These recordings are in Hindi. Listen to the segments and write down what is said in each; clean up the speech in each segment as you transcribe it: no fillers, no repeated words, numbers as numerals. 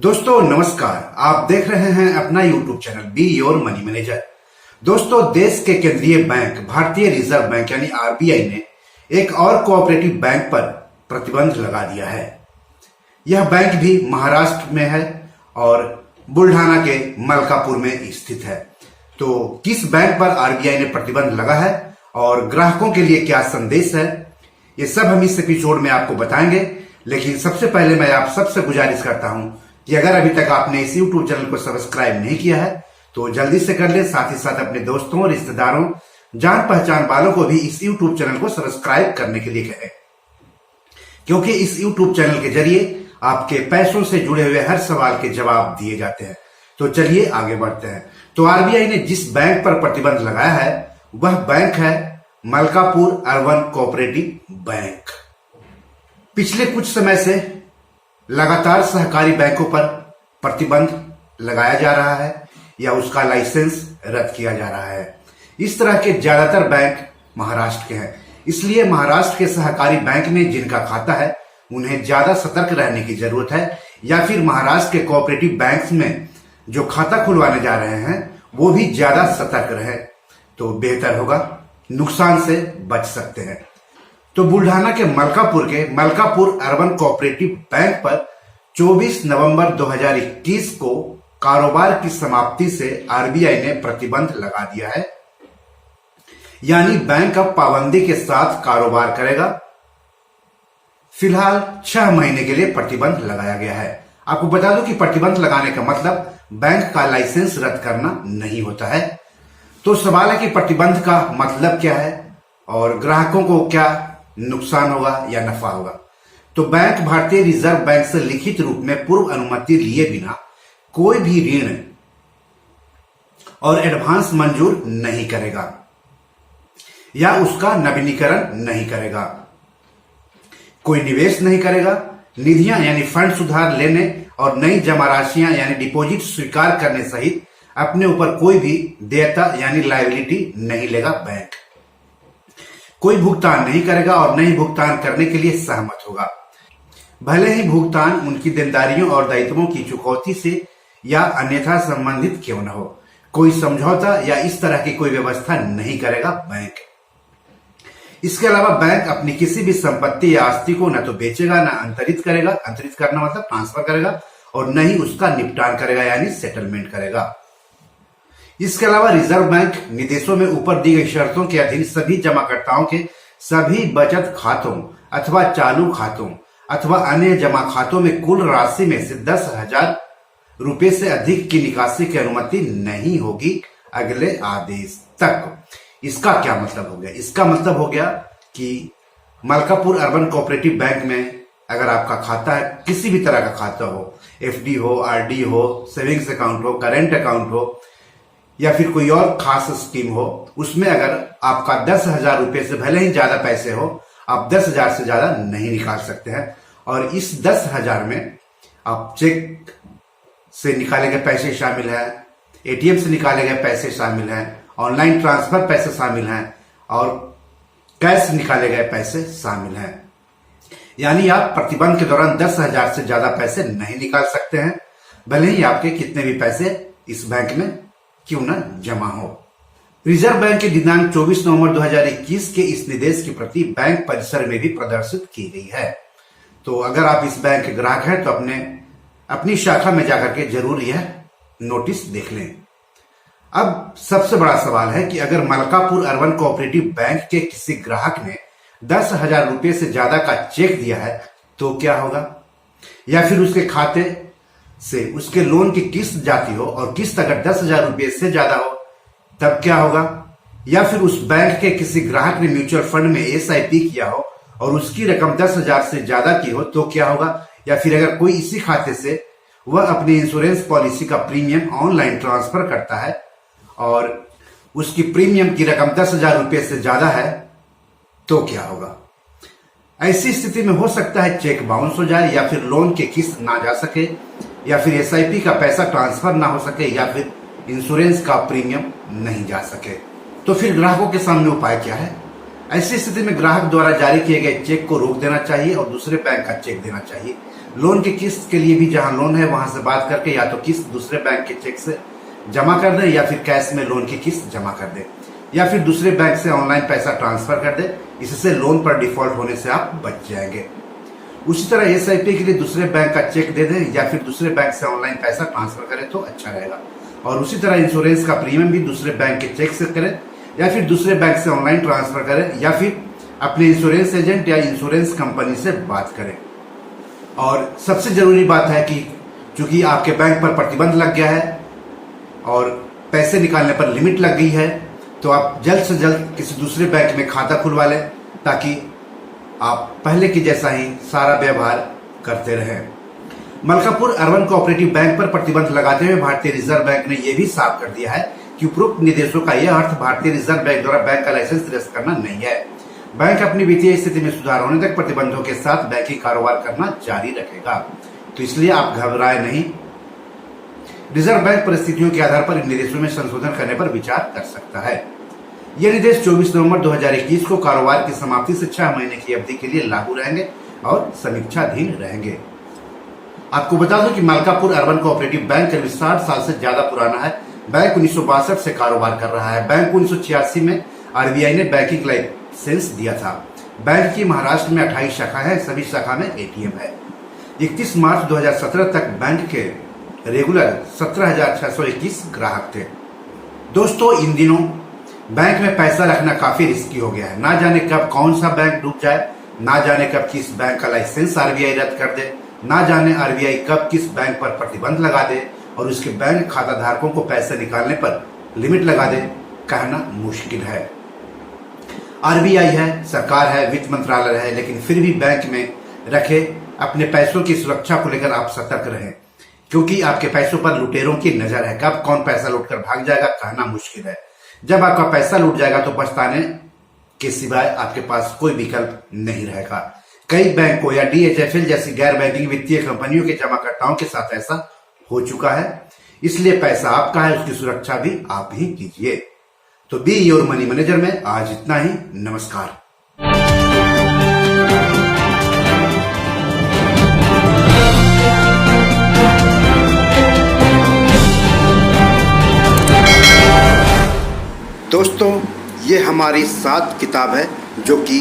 दोस्तों नमस्कार, आप देख रहे हैं अपना YouTube channel be your money manager. दोस्तों, देश के केंद्रीय बैंक भारतीय रिजर्व बैंक यानी आरबीआई ने एक और कोऑपरेटिव बैंक पर प्रतिबंध लगा दिया है। यह बैंक भी महाराष्ट्र में है और बुल्ढाना के मलकापुर में स्थित है। तो किस बैंक पर आरबीआई ने प्रतिबंध लगा है और ग्राहकों के लिए क्या संदेश है, ये सब हम इस एपिसोड में आपको बताएंगे। लेकिन सबसे पहले मैं आप सबसे गुजारिश करता हूं कि अगर अभी तक आपने इस यूट्यूब चैनल को सब्सक्राइब नहीं किया है तो जल्दी से कर ले। साथ ही साथ अपने दोस्तों, रिश्तेदारों, जान पहचान वालों को भी इस यूट्यूब चैनल को सब्सक्राइब करने के लिए कहें, क्योंकि इस यूट्यूब चैनल के जरिए आपके पैसों से जुड़े हुए हर सवाल के जवाब दिए जाते हैं। तो चलिए आगे बढ़ते हैं। तो आरबीआई ने जिस बैंक पर प्रतिबंध लगाया है वह बैंक है मलकापुर अर्बन कोऑपरेटिव बैंक। पिछले कुछ समय से लगातार सहकारी बैंकों पर प्रतिबंध लगाया जा रहा है या उसका लाइसेंस रद्द किया जा रहा है। इस तरह के ज्यादातर बैंक महाराष्ट्र के हैं, इसलिए महाराष्ट्र के सहकारी बैंक में जिनका खाता है उन्हें ज्यादा सतर्क रहने की जरूरत है, या फिर महाराष्ट्र के कोऑपरेटिव बैंक्स में जो खाता खुलवाने जा रहे हैं वो भी ज्यादा सतर्क रहे तो बेहतर होगा, नुकसान से बच सकते हैं। तो बुल्ढाना के मलकापुर अर्बन कोऑपरेटिव बैंक पर 24 नवंबर 2021 को कारोबार की समाप्ति से आरबीआई ने प्रतिबंध लगा दिया है, यानी बैंक अब पाबंदी के साथ कारोबार करेगा। फिलहाल 6 महीने के लिए प्रतिबंध लगाया गया है। आपको बता दूं कि प्रतिबंध लगाने का मतलब बैंक का लाइसेंस रद्द करना नहीं होता है। तो सवाल है कि प्रतिबंध का मतलब क्या है और ग्राहकों को क्या नुकसान होगा या नफा होगा। तो बैंक भारतीय रिजर्व बैंक से लिखित रूप में पूर्व अनुमति लिए बिना कोई भी ऋण और एडवांस मंजूर नहीं करेगा या उसका नवीनीकरण नहीं करेगा, कोई निवेश नहीं करेगा, निधियां यानी फंड उधार लेने और नई जमा राशियां यानी डिपॉजिट स्वीकार करने सहित अपने ऊपर कोई भी देयता यानी लायबिलिटी नहीं लेगा। बैंक कोई भुगतान नहीं करेगा और नहीं भुगतान करने के लिए सहमत होगा, भले ही भुगतान उनकी देनदारियों और दायित्वों की चुकौती से या अन्यथा संबंधित क्यों न हो। कोई समझौता या इस तरह की कोई व्यवस्था नहीं करेगा बैंक। इसके अलावा बैंक अपनी किसी भी संपत्ति या आस्ति को न तो बेचेगा, न अंतरित करेगा, अंतरित करना मतलब ट्रांसफर करेगा, और न ही उसका निपटान करेगा यानी सेटलमेंट करेगा। इसके अलावा रिजर्व बैंक निर्देशों में ऊपर दी गई शर्तों के अधीन सभी जमाकर्ताओं के सभी बचत खातों अथवा चालू खातों अथवा अन्य जमा खातों में कुल राशि में से 10,000 रुपए से अधिक की निकासी की अनुमति नहीं होगी अगले आदेश तक। इसका क्या मतलब हो गया? इसका मतलब हो गया कि मलकापुर अर्बन कोऑपरेटिव बैंक में अगर आपका खाता है, किसी भी तरह का खाता हो, एफडी हो, आरडी हो, सेविंग्स अकाउंट हो, करेंट अकाउंट हो या फिर कोई और खास स्कीम हो, उसमें अगर आपका 10,000 रुपए से भले ही ज्यादा पैसे हो, आप 10,000 से ज्यादा नहीं निकाल सकते हैं। और इस 10,000 में आप चेक से निकाले गए पैसे शामिल है, एटीएम से निकाले गए पैसे शामिल हैं, ऑनलाइन ट्रांसफर पैसे शामिल हैं और कैश निकाले गए पैसे शामिल हैं। यानी आप प्रतिबंध के दौरान 10,000 से ज्यादा पैसे नहीं निकाल सकते हैं, भले ही आपके कितने भी पैसे इस बैंक में क्यों न जमा हो। रिजर्व बैंक के दिनांक 24 नवंबर 2021 के इस निर्देश की प्रति बैंक परिसर में भी प्रदर्शित की गई है। तो अगर आप इस बैंक के ग्राहक हैं तो अपनी शाखा में जाकर के जरूर यह नोटिस देख लें। अब सबसे बड़ा सवाल है कि अगर मलकापुर अर्बन कोऑपरेटिव बैंक के किसी ग्राहक ने 10,000 रुपए से ज्यादा का चेक दिया है तो क्या होगा, या फिर उसके खाते से उसके लोन की किस्त जाती हो और किस्त अगर 10,000 रुपए से ज्यादा हो तब क्या होगा, या फिर उस बैंक के किसी ग्राहक ने म्यूचुअल फंड में एसआईपी किया हो और उसकी रकम 10,000 से ज्यादा की हो तो क्या होगा, या फिर अगर कोई इसी खाते से वह अपनी इंश्योरेंस पॉलिसी का प्रीमियम ऑनलाइन ट्रांसफर करता है और उसकी प्रीमियम की रकम 10,000 रुपए से ज्यादा है तो क्या होगा। ऐसी स्थिति में हो सकता है चेक बाउंस हो जाए, या फिर लोन की किस्त ना जा सके, या फिर एसआईपी का पैसा ट्रांसफर ना हो सके, या फिर इंश्योरेंस का प्रीमियम नहीं जा सके। तो फिर ग्राहकों के सामने उपाय क्या है? ऐसी स्थिति में ग्राहक द्वारा जारी किए गए चेक को रोक देना चाहिए और दूसरे बैंक का चेक देना चाहिए। लोन की किस्त के लिए भी जहां लोन है वहां से बात करके या तो किस्त दूसरे बैंक के चेक से जमा कर दे या फिर कैश में लोन की किस्त जमा कर दे या फिर दूसरे बैंक से ऑनलाइन पैसा ट्रांसफर कर दे। इससे लोन पर डिफॉल्ट होने से आप बच जाएंगे। उसी तरह एसआईपी के लिए दूसरे बैंक का चेक दे दें या फिर दूसरे बैंक से ऑनलाइन पैसा ट्रांसफर करें तो अच्छा रहेगा। और उसी तरह इंश्योरेंस का प्रीमियम भी दूसरे बैंक के चेक से करें या फिर दूसरे बैंक से ऑनलाइन ट्रांसफर करें या फिर अपने इंश्योरेंस एजेंट या इंश्योरेंस कंपनी से बात करें। और सबसे जरूरी बात है कि चूंकि आपके बैंक पर प्रतिबंध लग गया है और पैसे निकालने पर लिमिट लग गई है, तो आप जल्द से जल्द किसी दूसरे बैंक में खाता खुलवा लें ताकि आप पहले की जैसा ही सारा व्यवहार करते रहें। मलकापुर अर्बन कोऑपरेटिव बैंक पर प्रतिबंध लगाते हुए भारतीय रिजर्व बैंक ने यह भी साफ कर दिया है कि उपरोक्त निर्देशों का यह अर्थ भारतीय रिजर्व बैंक द्वारा बैंक का लाइसेंस निरस्त करना नहीं है। बैंक अपनी वित्तीय स्थिति में सुधार होने तक प्रतिबंधों के साथ बैंकिंग कारोबार करना जारी रखेगा, तो इसलिए आप घबराए नहीं। रिजर्व बैंक परिस्थितियों के आधार पर इन निर्देशों में संशोधन करने पर विचार कर सकता है। ये निर्देश 24 नवंबर 2021 को कारोबार की समाप्ति से 6 महीने की अवधि के लिए लागू रहेंगे और समीक्षाधीन रहेंगे। आपको बता दूं कि मलकापुर अर्बन कोऑपरेटिव बैंक करीब 60 साल से ज्यादा पुराना है। बैंक 1962 से कारोबार कर रहा है। बैंक 1986 में आरबीआई ने बैंकिंग लाइसेंस दिया था। बैंक की महाराष्ट्र में 28 शाखा है, सभी शाखा में एटीएम है। 31 मार्च 2017 तक बैंक के रेगुलर 17,621 ग्राहक थे। दोस्तों, इन दिनों बैंक में पैसा रखना काफी रिस्की हो गया है। ना जाने कब कौन सा बैंक डूब जाए, ना जाने कब किस बैंक का लाइसेंस आरबीआई रद्द कर दे, ना जाने आरबीआई कब किस बैंक पर प्रतिबंध लगा दे और उसके बैंक खाता धारकों को पैसे निकालने पर लिमिट लगा दे। कहना मुश्किल है। आरबीआई है, सरकार है, वित्त मंत्रालय है, लेकिन फिर भी बैंक में रखे अपने पैसों की सुरक्षा को लेकर आप सतर्क रहें, क्योंकि आपके पैसों पर लुटेरों की नजर है। कब कौन पैसा लूटकर भाग जाएगा कहना मुश्किल है। जब आपका पैसा लूट जाएगा तो पछताने के सिवाय आपके पास कोई विकल्प नहीं रहेगा। कई बैंकों या डीएचएफएल जैसी गैर बैंकिंग वित्तीय कंपनियों के जमाकर्ताओं के साथ ऐसा हो चुका है। इसलिए पैसा आपका है, उसकी सुरक्षा भी आप ही कीजिए। तो बी योर मनी मैनेजर में आज इतना ही। नमस्कार। दोस्तों, ये हमारी 7 किताब है जो कि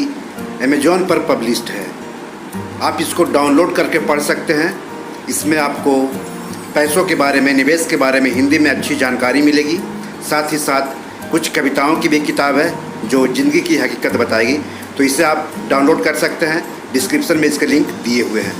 अमेजॉन पर पब्लिश्ड है। आप इसको डाउनलोड करके पढ़ सकते हैं। इसमें आपको पैसों के बारे में, निवेश के बारे में हिंदी में अच्छी जानकारी मिलेगी। साथ ही साथ कुछ कविताओं की भी किताब है जो ज़िंदगी की हकीकत बताएगी। तो इसे आप डाउनलोड कर सकते हैं। डिस्क्रिप्शन में इसके लिंक दिए हुए हैं।